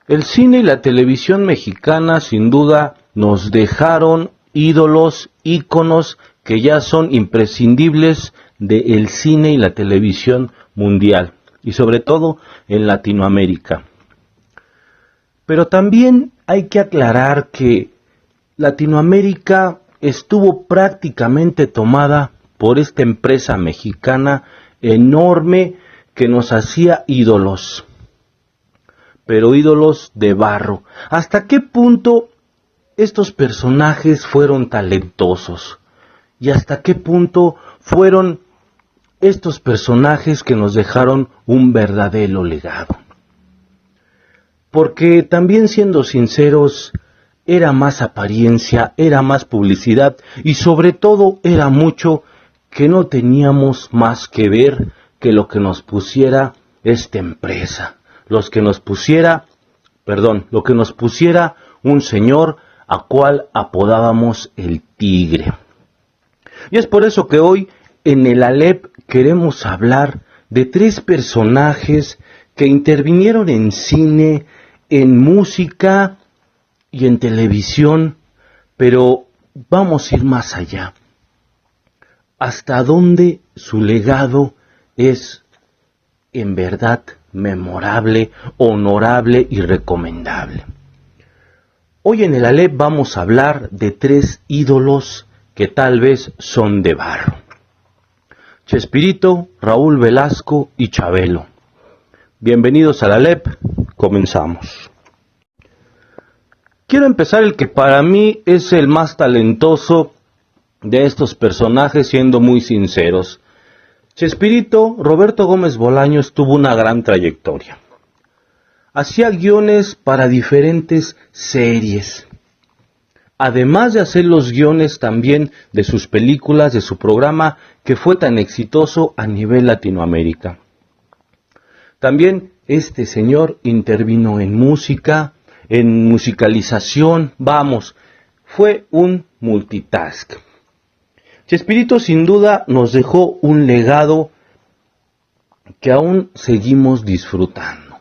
El cine y la televisión mexicana sin duda nos dejaron ídolos, íconos que ya son imprescindibles del cine y la televisión mundial y sobre todo en Latinoamérica. Pero también hay que aclarar que Latinoamérica estuvo prácticamente tomada por esta empresa mexicana enorme que nos hacía ídolos, pero ídolos de barro. ¿Hasta qué punto estos personajes fueron talentosos? ¿Y hasta qué punto fueron estos personajes que nos dejaron un verdadero legado? Porque también, siendo sinceros, era más apariencia, era más publicidad y sobre todo era mucho que no teníamos más que ver que lo que nos pusiera esta empresa, lo que nos pusiera un señor a cual apodábamos el Tigre. Y es por eso que hoy en el Alep queremos hablar de 3 personajes que intervinieron en cine, en música y en televisión, pero vamos a ir más allá. ¿Hasta dónde su legado es en verdad memorable, honorable y recomendable? Hoy en el Alep vamos a hablar de 3 ídolos que tal vez son de barro: Chespirito, Raúl Velasco y Chabelo. Bienvenidos al Alep, comenzamos. Quiero empezar el que para mí es el más talentoso de estos personajes, siendo muy sinceros. Chespirito, Roberto Gómez Bolaños, tuvo una gran trayectoria. Hacía guiones para diferentes series. Además de hacer los guiones también de sus películas, de su programa que fue tan exitoso a nivel Latinoamérica. También este señor intervino en música, en musicalización, fue un multitask. Chespirito sin duda nos dejó un legado que aún seguimos disfrutando.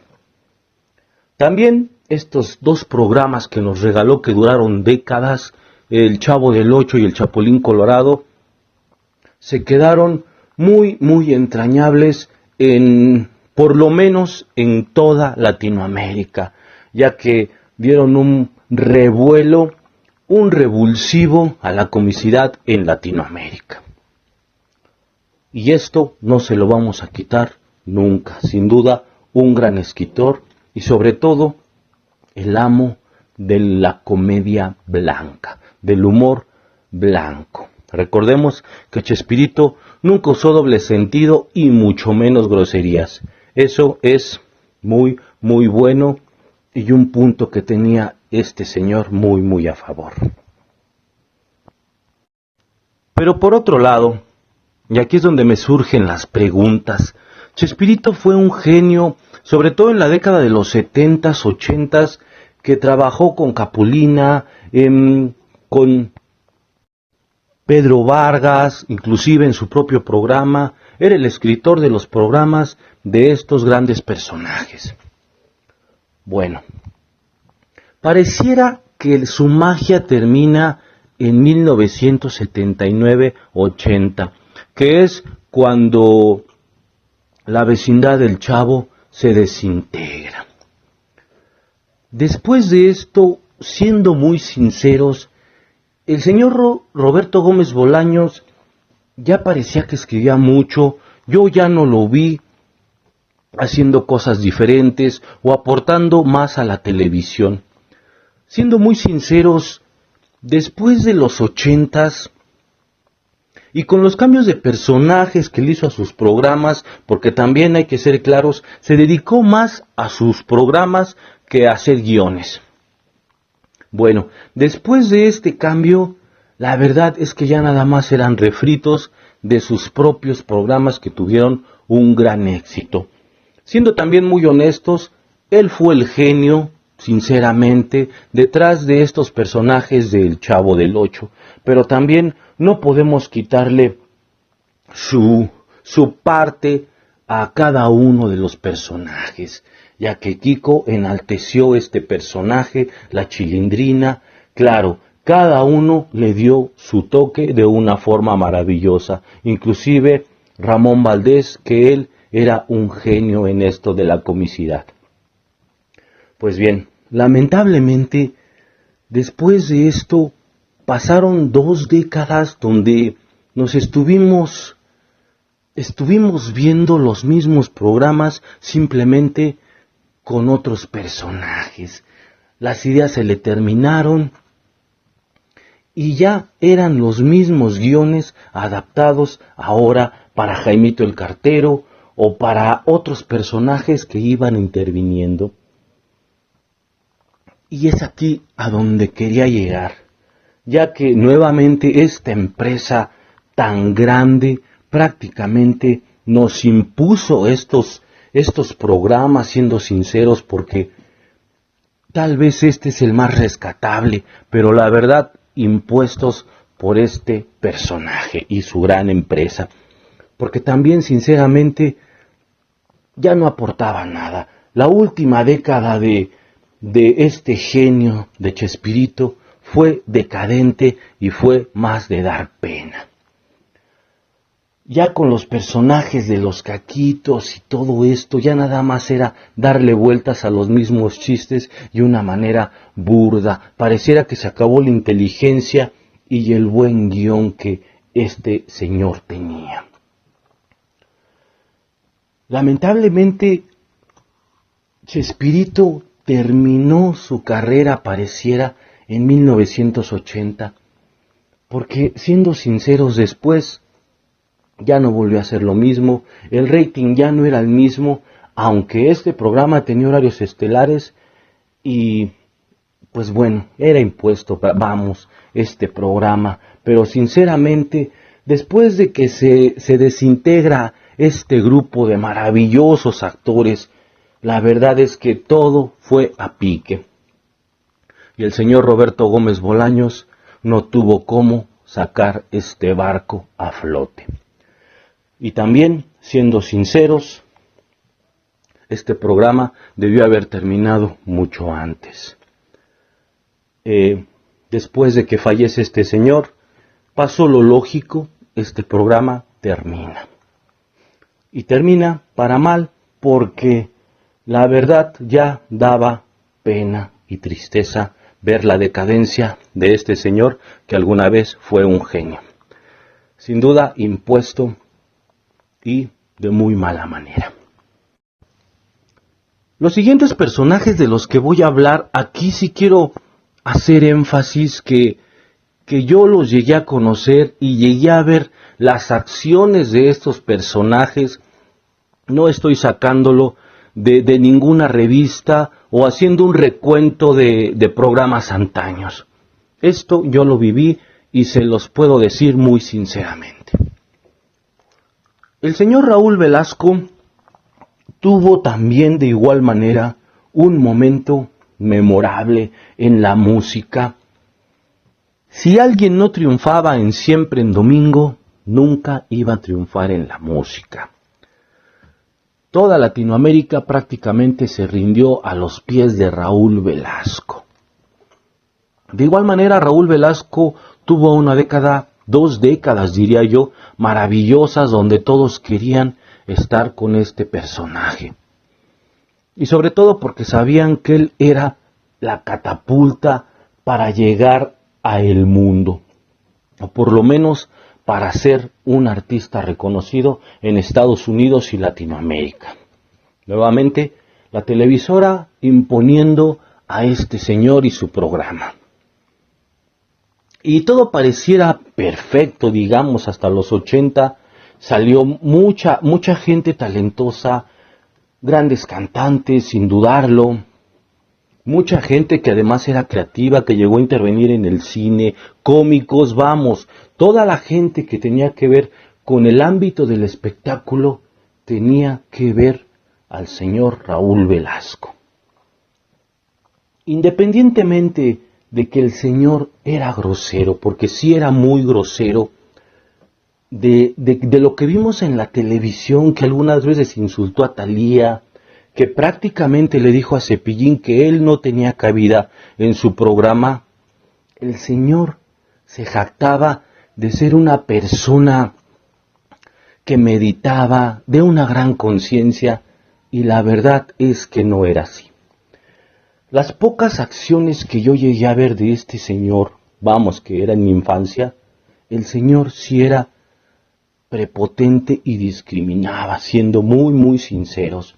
También estos 2 programas que nos regaló, que duraron décadas, El Chavo del Ocho y El Chapulín Colorado, se quedaron muy, muy entrañables por lo menos en toda Latinoamérica, ya que dieron un revuelo, un revulsivo a la comicidad en Latinoamérica. Y esto no se lo vamos a quitar nunca. Sin duda, un gran escritor y sobre todo el amo de la comedia blanca, del humor blanco. Recordemos que Chespirito nunca usó doble sentido y mucho menos groserías. Eso es muy, muy bueno y un punto que tenía este señor muy, muy a favor. Pero por otro lado, y aquí es donde me surgen las preguntas, Chespirito fue un genio, sobre todo en la década de los 70s, 80s, que trabajó con Capulina, con Pedro Vargas, inclusive en su propio programa. Era el escritor de los programas de estos grandes personajes. Bueno, pareciera que su magia termina en 1979-80, que es cuando la vecindad del Chavo se desintegra. Después de esto, siendo muy sinceros, el señor Roberto Gómez Bolaños ya parecía que escribía mucho. Yo ya no lo vi haciendo cosas diferentes o aportando más a la televisión. Siendo muy sinceros, después de los 80s, y con los cambios de personajes que le hizo a sus programas, porque también hay que ser claros, se dedicó más a sus programas que a hacer guiones. Bueno, después de este cambio, la verdad es que ya nada más eran refritos de sus propios programas que tuvieron un gran éxito. Siendo también muy honestos, él fue el genio, sinceramente, detrás de estos personajes del Chavo del Ocho, pero también no podemos quitarle su parte a cada uno de los personajes, ya que Kiko enalteció este personaje, la Chilindrina. Claro, cada uno le dio su toque de una forma maravillosa, inclusive Ramón Valdés, que él era un genio en esto de la comicidad. Pues bien, lamentablemente, después de esto, pasaron 2 décadas donde nos estuvimos viendo los mismos programas, simplemente con otros personajes. Las ideas se le terminaron y ya eran los mismos guiones adaptados ahora para Jaimito el Cartero o para otros personajes que iban interviniendo. Y es aquí a donde quería llegar, ya que nuevamente esta empresa tan grande prácticamente nos impuso estos programas, siendo sinceros, porque tal vez este es el más rescatable, pero la verdad, impuestos por este personaje y su gran empresa, porque también sinceramente ya no aportaba nada. La última década de este genio de Chespirito fue decadente y fue más de dar pena. Ya con los personajes de los caquitos y todo esto, ya nada más era darle vueltas a los mismos chistes y una manera burda. Pareciera que se acabó la inteligencia y el buen guión que este señor tenía. Lamentablemente, Chespirito terminó su carrera, pareciera, en 1980, porque, siendo sinceros, después ya no volvió a ser lo mismo, el rating ya no era el mismo, aunque este programa tenía horarios estelares y, pues bueno, era impuesto, vamos, este programa, pero sinceramente, después de que se desintegra este grupo de maravillosos actores, la verdad es que todo fue a pique. Y el señor Roberto Gómez Bolaños no tuvo cómo sacar este barco a flote. Y también, siendo sinceros, este programa debió haber terminado mucho antes. Después de que fallece este señor, pasó lo lógico, este programa termina. Y termina para mal, porque la verdad ya daba pena y tristeza ver la decadencia de este señor que alguna vez fue un genio. Sin duda impuesto y de muy mala manera. Los siguientes personajes de los que voy a hablar, aquí sí quiero hacer énfasis que yo los llegué a conocer y llegué a ver las acciones de estos personajes. No estoy sacándolo de ninguna revista o haciendo un recuento de programas antaños. Esto yo lo viví y se los puedo decir muy sinceramente. El señor Raúl Velasco tuvo también de igual manera un momento memorable en la música. Si alguien no triunfaba en Siempre en Domingo, nunca iba a triunfar en la música. Toda Latinoamérica prácticamente se rindió a los pies de Raúl Velasco. De igual manera, Raúl Velasco tuvo una década, 2 décadas diría yo, maravillosas, donde todos querían estar con este personaje. Y sobre todo porque sabían que él era la catapulta para llegar a el mundo, o por lo menos para ser un artista reconocido en Estados Unidos y Latinoamérica. Nuevamente, la televisora imponiendo a este señor y su programa. Y todo pareciera perfecto, digamos, hasta los 80, salió mucha gente talentosa, grandes cantantes, sin dudarlo, mucha gente que además era creativa, que llegó a intervenir en el cine, cómicos, vamos, toda la gente que tenía que ver con el ámbito del espectáculo tenía que ver al señor Raúl Velasco. Independientemente de que el señor era grosero, porque sí era muy grosero, de lo que vimos en la televisión, que algunas veces insultó a Thalía, que prácticamente le dijo a Cepillín que él no tenía cabida en su programa, el señor se jactaba de ser una persona que meditaba, de una gran conciencia, y la verdad es que no era así. Las pocas acciones que yo llegué a ver de este señor, vamos, que era en mi infancia, el señor sí era prepotente y discriminaba, siendo muy, muy sinceros.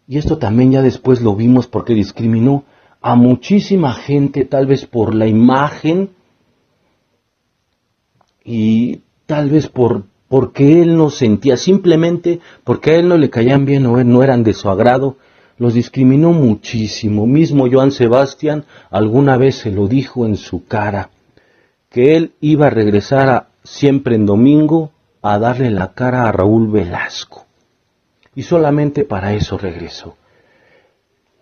Y esto también ya después lo vimos porque discriminó a muchísima gente, tal vez por la imagen y tal vez porque él no sentía, simplemente porque a él no le caían bien o no eran de su agrado, los discriminó muchísimo. Mismo Joan Sebastián alguna vez se lo dijo en su cara, que él iba a regresar siempre en domingo a darle la cara a Raúl Velasco. Y solamente para eso regresó.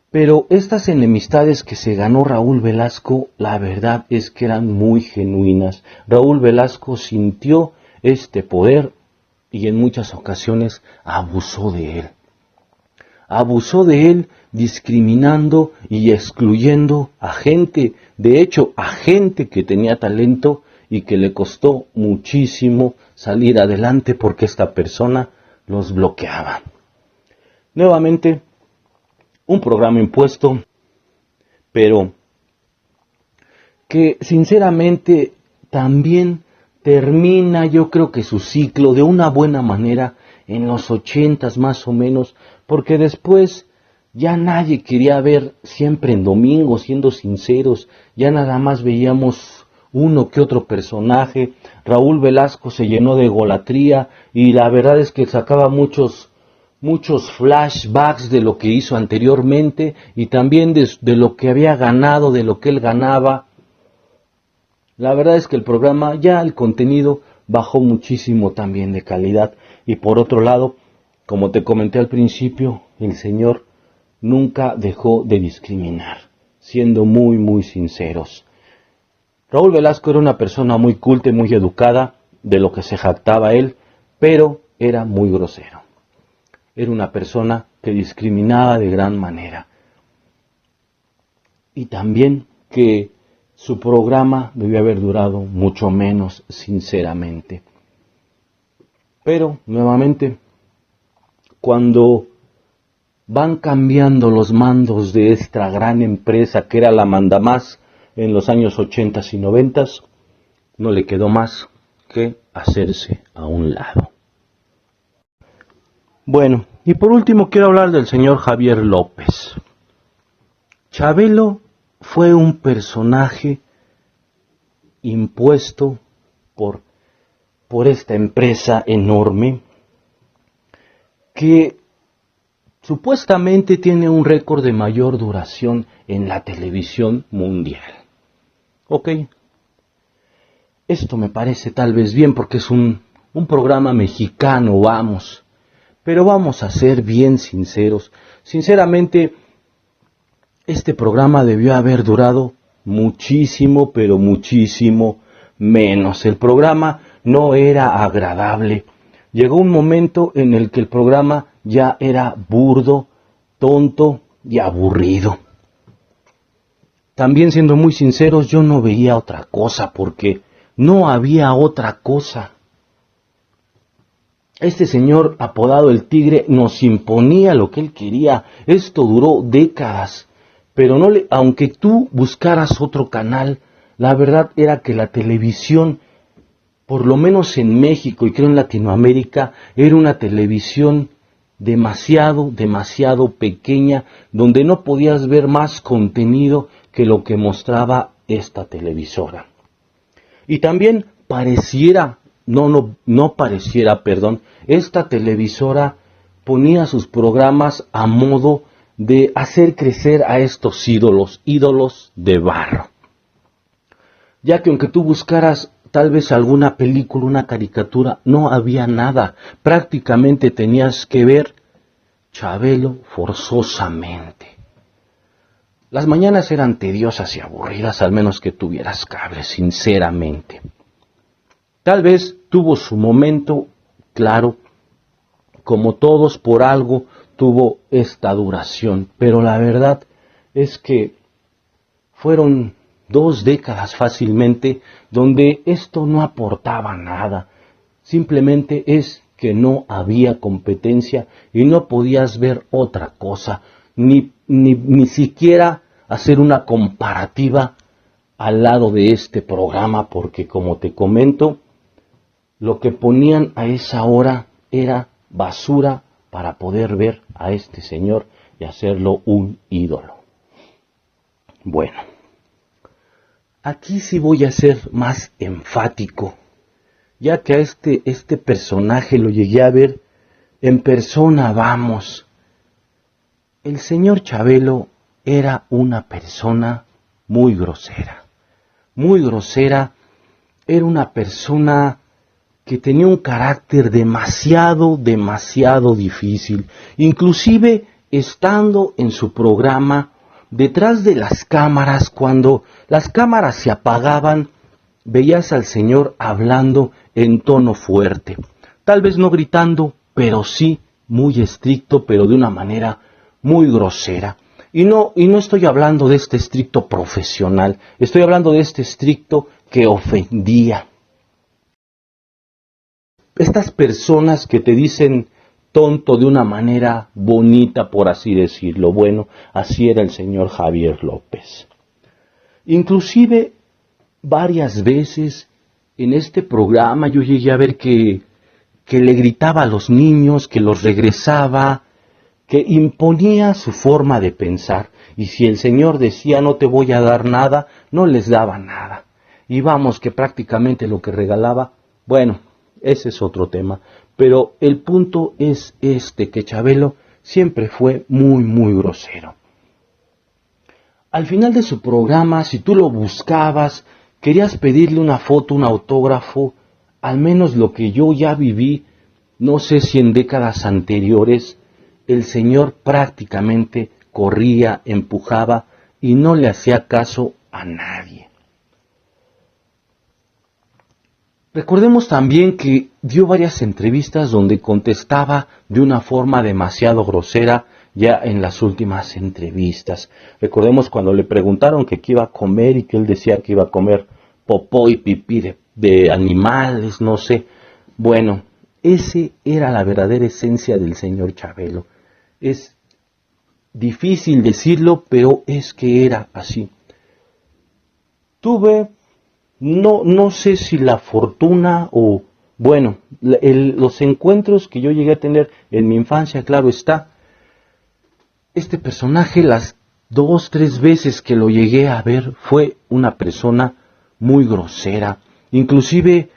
Pero estas enemistades que se ganó Raúl Velasco, la verdad es que eran muy genuinas. Raúl Velasco sintió este poder y en muchas ocasiones abusó de él. Abusó de él discriminando y excluyendo a gente, de hecho a gente que tenía talento y que le costó muchísimo salir adelante porque esta persona los bloqueaba. Nuevamente, un programa impuesto, pero que sinceramente también termina, yo creo que su ciclo de una buena manera en los 80s más o menos, porque después ya nadie quería ver siempre en domingo, siendo sinceros, ya nada más veíamos uno que otro personaje. Raúl Velasco se llenó de egolatría y la verdad es que sacaba muchos flashbacks de lo que hizo anteriormente y también de lo que había ganado, de lo que él ganaba. La verdad es que el programa, ya el contenido bajó muchísimo también de calidad. Y por otro lado, como te comenté al principio, el señor nunca dejó de discriminar, siendo muy, muy sinceros. Raúl Velasco era una persona muy culta y muy educada, de lo que se jactaba él, pero era muy grosero. Era una persona que discriminaba de gran manera. Y también que su programa debió haber durado mucho menos, sinceramente. Pero, nuevamente, cuando van cambiando los mandos de esta gran empresa que era la mandamás en los años 80 y 90, no le quedó más que hacerse a un lado. Bueno, y por último quiero hablar del señor Javier López. Chabelo fue un personaje impuesto por esta empresa enorme que supuestamente tiene un récord de mayor duración en la televisión mundial. Ok, esto me parece tal vez bien porque es un programa mexicano, vamos. Pero vamos a ser bien sinceros. Sinceramente, este programa debió haber durado muchísimo, pero muchísimo menos. El programa no era agradable. Llegó un momento en el que el programa ya era burdo, tonto y aburrido. También siendo muy sinceros, yo no veía otra cosa porque no había otra cosa. Este señor apodado el Tigre nos imponía lo que él quería. Esto duró décadas, pero aunque tú buscaras otro canal, la verdad era que la televisión, por lo menos en México y creo en Latinoamérica, era una televisión demasiado pequeña, donde no podías ver más contenido que lo que mostraba esta televisora. Y también esta televisora ponía sus programas a modo de hacer crecer a estos ídolos de barro. Ya que aunque tú buscaras tal vez alguna película, una caricatura, no había nada. Prácticamente tenías que ver Chabelo forzosamente. Las mañanas eran tediosas y aburridas, al menos que tuvieras cable, sinceramente. Tal vez tuvo su momento, claro, como todos por algo tuvo esta duración, pero la verdad es que fueron 2 décadas fácilmente donde esto no aportaba nada. Simplemente es que no había competencia y no podías ver otra cosa, ni siquiera hacer una comparativa al lado de este programa, porque como te comento, lo que ponían a esa hora era basura para poder ver a este señor y hacerlo un ídolo. Bueno, aquí sí voy a ser más enfático, ya que a este personaje lo llegué a ver en persona, vamos. El señor Chabelo era una persona muy grosera, era una persona que tenía un carácter demasiado difícil, inclusive estando en su programa, detrás de las cámaras, cuando las cámaras se apagaban, veías al señor hablando en tono fuerte, tal vez no gritando, pero sí muy estricto, pero de una manera muy grosera. Y no estoy hablando de este estricto profesional, estoy hablando de este estricto que ofendía. Estas personas que te dicen tonto de una manera bonita, por así decirlo. Bueno, así era el señor Javier López. Inclusive, varias veces en este programa yo llegué a ver que le gritaba a los niños, que los regresaba, que imponía su forma de pensar. Y si el señor decía no te voy a dar nada, no les daba nada. Y vamos, que prácticamente lo que regalaba, bueno, ese es otro tema. Pero el punto es que Chabelo siempre fue muy grosero. Al final de su programa, si tú lo buscabas, querías pedirle una foto, un autógrafo, al menos lo que yo ya viví, no sé si en décadas anteriores, el señor prácticamente corría, empujaba y no le hacía caso a nadie. Recordemos también que dio varias entrevistas donde contestaba de una forma demasiado grosera ya en las últimas entrevistas. Recordemos cuando le preguntaron que qué iba a comer y que él decía que iba a comer popó y pipí de animales, no sé. Bueno, ese era la verdadera esencia del señor Chabelo. Es difícil decirlo, pero es que era así. Tuve, no sé si la fortuna o, bueno, los encuentros que yo llegué a tener en mi infancia, claro está, este personaje las 2, 3 veces que lo llegué a ver fue una persona muy grosera, inclusive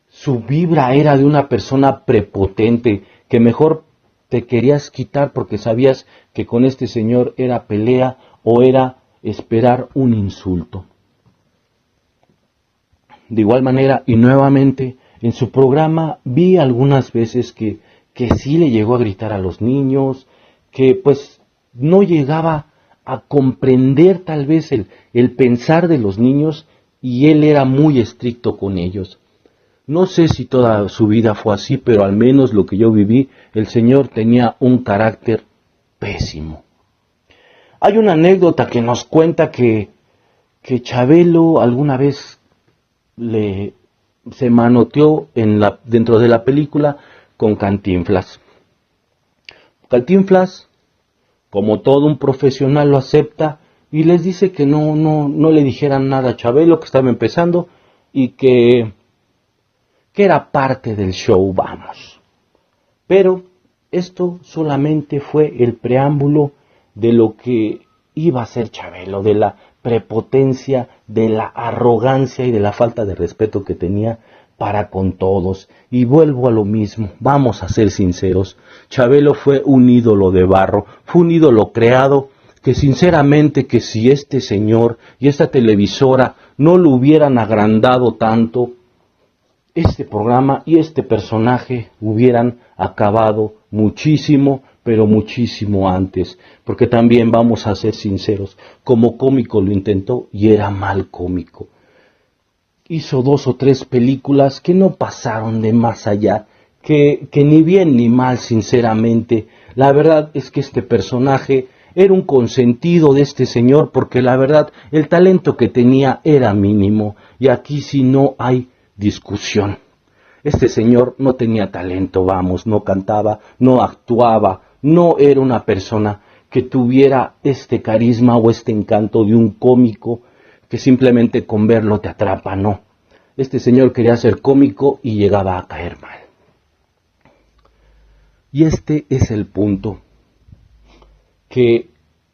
su vibra era de una persona prepotente, que mejor te querías quitar porque sabías que con este señor era pelea o era esperar un insulto. De igual manera, y nuevamente, en su programa vi algunas veces que sí le llegó a gritar a los niños, que pues no llegaba a comprender tal vez el pensar de los niños y él era muy estricto con ellos. No sé si toda su vida fue así, pero al menos lo que yo viví, el señor tenía un carácter pésimo. Hay una anécdota que nos cuenta que Chabelo alguna vez se manoteó dentro de la película con Cantinflas. Cantinflas, como todo un profesional, lo acepta y les dice que no le dijeran nada a Chabelo, que estaba empezando y que era parte del show, vamos. Pero esto solamente fue el preámbulo de lo que iba a ser Chabelo, de la prepotencia, de la arrogancia y de la falta de respeto que tenía para con todos. Y vuelvo a lo mismo, vamos a ser sinceros, Chabelo fue un ídolo de barro, fue un ídolo creado que sinceramente que si este señor y esta televisora no lo hubieran agrandado tanto, este programa y este personaje hubieran acabado muchísimo, pero muchísimo antes, porque también vamos a ser sinceros, como cómico lo intentó y era mal cómico. Hizo 2 o 3 películas que no pasaron de más allá, que ni bien ni mal, sinceramente. La verdad es que este personaje era un consentido de este señor, porque la verdad el talento que tenía era mínimo, y aquí sí no hay discusión. Este señor no tenía talento, vamos, no cantaba, no actuaba, no era una persona que tuviera este carisma o este encanto de un cómico que simplemente con verlo te atrapa, no. Este señor quería ser cómico y llegaba a caer mal. Y este es el punto, que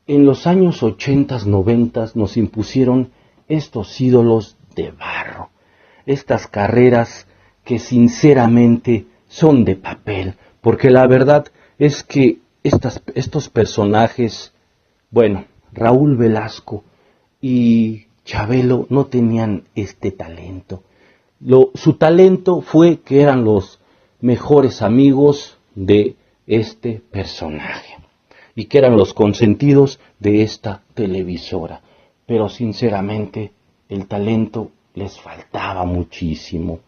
en los años 80, 90 nos impusieron estos ídolos de barro, estas carreras que sinceramente son de papel, porque la verdad es que estos personajes, bueno, Raúl Velasco y Chabelo no tenían este talento. Su talento fue que eran los mejores amigos de este personaje y que eran los consentidos de esta televisora, pero sinceramente el talento les faltaba muchísimo.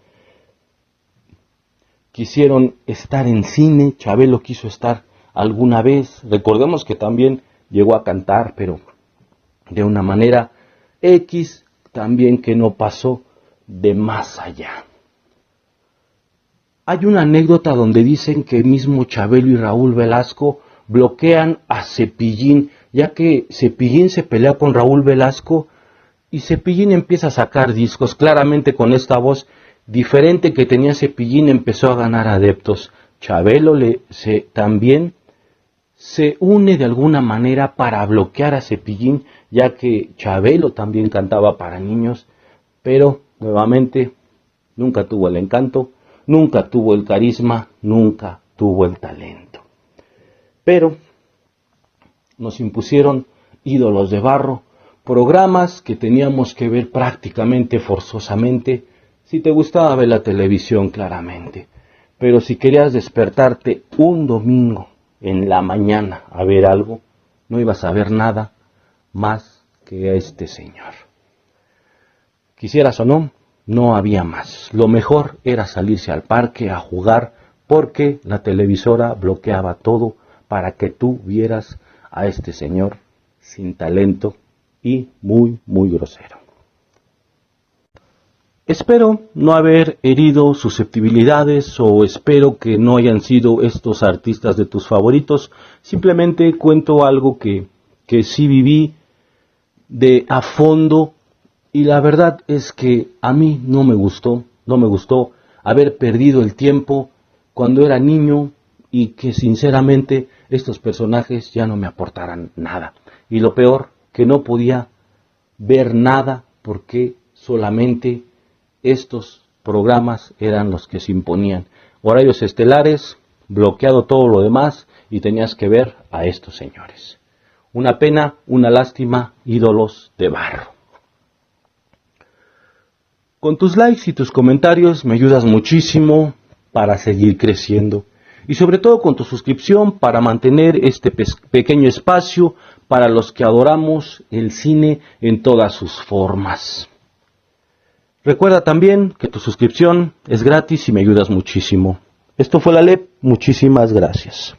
Quisieron estar en cine, Chabelo quiso estar alguna vez, recordemos que también llegó a cantar, pero de una manera X, también que no pasó de más allá. Hay una anécdota donde dicen que mismo Chabelo y Raúl Velasco bloquean a Cepillín, ya que Cepillín se pelea con Raúl Velasco y Cepillín empieza a sacar discos, claramente con esta voz diferente que tenía Cepillín empezó a ganar adeptos. Chabelo también se une de alguna manera para bloquear a Cepillín, ya que Chabelo también cantaba para niños, pero nuevamente nunca tuvo el encanto, nunca tuvo el carisma, nunca tuvo el talento. Pero nos impusieron ídolos de barro, programas que teníamos que ver prácticamente forzosamente, si te gustaba ver la televisión claramente, pero si querías despertarte un domingo en la mañana a ver algo, no ibas a ver nada más que a este señor. Quisieras o no, no había más. Lo mejor era salirse al parque a jugar, porque la televisora bloqueaba todo para que tú vieras a este señor sin talento y muy, muy grosero. Espero no haber herido susceptibilidades o espero que no hayan sido estos artistas de tus favoritos. Simplemente cuento algo que sí viví de a fondo y la verdad es que a mí no me gustó haber perdido el tiempo cuando era niño y que sinceramente estos personajes ya no me aportaran nada. Y lo peor, que no podía ver nada porque solamente estos programas eran los que se imponían. Horarios estelares, bloqueado todo lo demás y tenías que ver a estos señores. Una pena, una lástima, ídolos de barro. Con tus likes y tus comentarios me ayudas muchísimo para seguir creciendo. Y sobre todo con tu suscripción para mantener este pequeño espacio para los que adoramos el cine en todas sus formas. Recuerda también que tu suscripción es gratis y me ayudas muchísimo. Esto fue la LEP, muchísimas gracias.